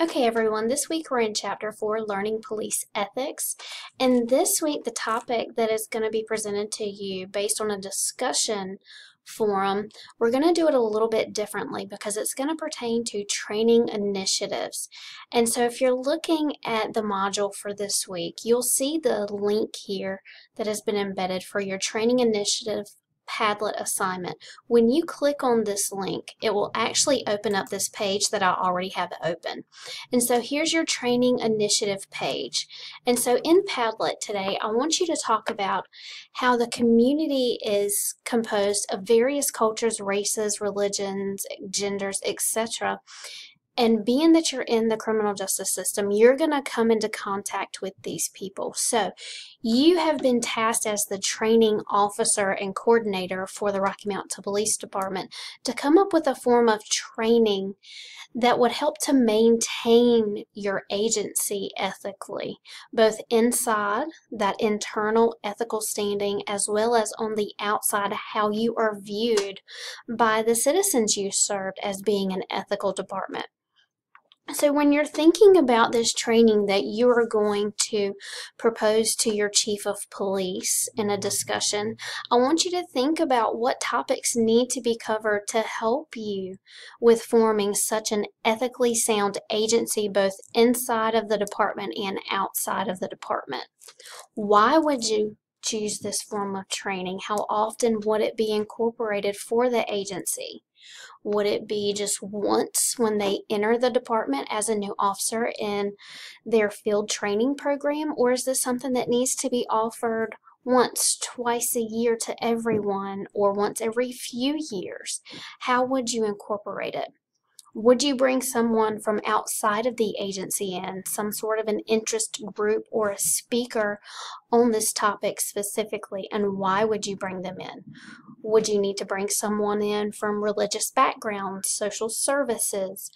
Okay, everyone, this week we're in Chapter 4, Learning Police Ethics. And this week, the topic that is going to be presented to you based on a discussion forum, we're going to do it a little bit differently because it's going to pertain to training initiatives. And so if you're looking at the module for this week, you'll see the link here that has been embedded for your training initiative Padlet assignment. When you click on this link, it will actually open up this page that I already have open. And so here's your training initiative page. And so in Padlet today, I want you to talk about how the community is composed of various cultures, races, religions, genders, etc. And being that you're in the criminal justice system, you're going to come into contact with these people. So you have been tasked as the training officer and coordinator for the Rocky Mountain Police Department to come up with a form of training that would help to maintain your agency ethically, both inside that internal ethical standing as well as on the outside, how you are viewed by the citizens you served as being an ethical department. So when you're thinking about this training that you are going to propose to your chief of police in a discussion, I want you to think about what topics need to be covered to help you with forming such an ethically sound agency both inside of the department and outside of the department. Why would you choose this form of training? How often would it be incorporated for the agency? Would it be just once when they enter the department as a new officer in their field training program, or is this something that needs to be offered once, twice a year to everyone, or once every few years? How would you incorporate it? Would you bring someone from outside of the agency in, some sort of an interest group or a speaker on this topic specifically, and why would you bring them in? Would you need to bring someone in from religious backgrounds, social services?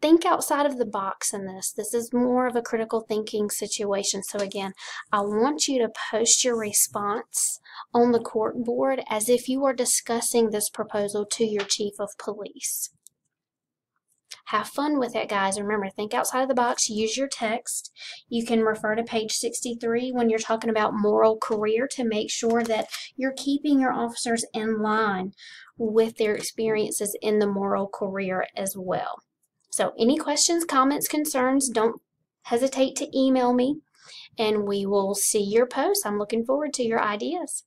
Think outside of the box in this. This is more of a critical thinking situation. So again, I want you to post your response on the court board as if you are discussing this proposal to your chief of police. Have fun with it, guys. Remember, think outside of the box. Use your text. You can refer to page 63 when you're talking about moral career to make sure that you're keeping your officers in line with their experiences in the moral career as well. So any questions, comments, concerns, don't hesitate to email me, and we will see your posts. I'm looking forward to your ideas.